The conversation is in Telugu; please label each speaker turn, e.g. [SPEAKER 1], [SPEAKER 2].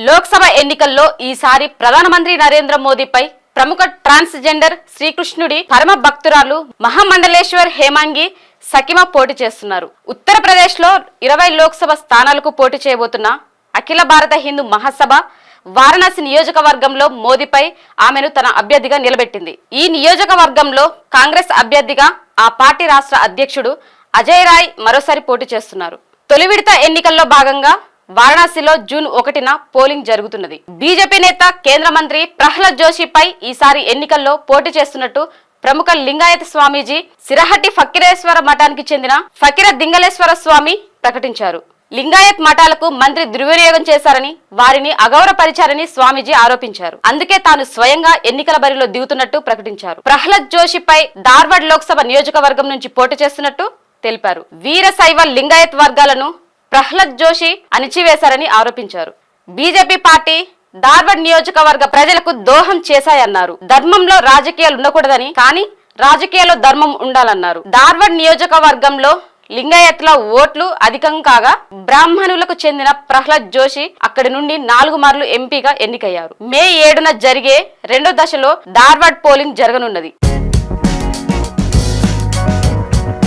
[SPEAKER 1] లోక్సభ ఎన్నికల్లో ఈసారి ప్రధానమంత్రి నరేంద్ర మోదీపై ప్రముఖ ట్రాన్స్జెండర్ శ్రీకృష్ణుడి పరమ భక్తురాలు మహామండలేశ్వర్ హేమాంగి సకిమ పోటీ చేస్తున్నారు. ఉత్తరప్రదేశ్ లో 20 లోక్సభ స్థానాలకు పోటీ చేయబోతున్న అఖిల భారత హిందూ మహాసభ వారణాసి నియోజకవర్గంలో మోదీపై ఆమెను తన అభ్యర్థిగా నిలబెట్టింది. ఈ నియోజకవర్గంలో కాంగ్రెస్ అభ్యర్థిగా ఆ పార్టీ రాష్ట్ర అధ్యక్షుడు అజయ్ రాయ్ మరోసారి పోటీ చేస్తున్నారు. తొలి విడత ఎన్నికల్లో భాగంగా వారణాసిలో జూన్ 1న పోలింగ్ జరుగుతున్నది. బీజేపీ నేత కేంద్ర మంత్రి ప్రహ్లాద్ జోషిపై ఈసారి ఎన్నికల్లో పోటీ చేస్తున్నట్టు ప్రముఖ లింగాయత స్వామీజీ సిరహట్టి ఫకీరేశ్వర మఠానికి చెందిన ఫకీర దింగలేశ్వర స్వామి ప్రకటించారు. లింగాయత్ మఠాలకు మంత్రి దుర్వినియోగం చేశారని, వారిని అగౌరవపరిచారని స్వామీజీ ఆరోపించారు. అందుకే తాను స్వయంగా ఎన్నికల బరిలో దిగుతున్నట్టు ప్రకటించారు. ప్రహ్లాద్ జోషిపై ధార్వాడ్ లోక్సభ నియోజకవర్గం నుంచి పోటీ చేస్తున్నట్టు తెలిపారు. వీరశైవ లింగాయత్ వర్గాలను ప్రహ్లాద్ జోషి అణిచివేశారని ఆరోపించారు. బీజేపీ పార్టీ ధార్వాడ్ నియోజకవర్గ ప్రజలకు దోహం చేశాయన్నారు. ధర్మంలో రాజకీయాలు ఉండకూడదని, కానీ రాజకీయాల్లో ధర్మం ఉండాలన్నారు. ధార్వాడ్ నియోజకవర్గంలో లింగాయత్ల ఓట్లు అధికం కాగా బ్రాహ్మణులకు చెందిన ప్రహ్లాద్ జోషి అక్కడి నుండి 4 మార్లు ఎంపీగా ఎన్నికయ్యారు. మే 7న జరిగే 2వ దశలో ధార్వాడ్ పోలింగ్ జరగనున్నది.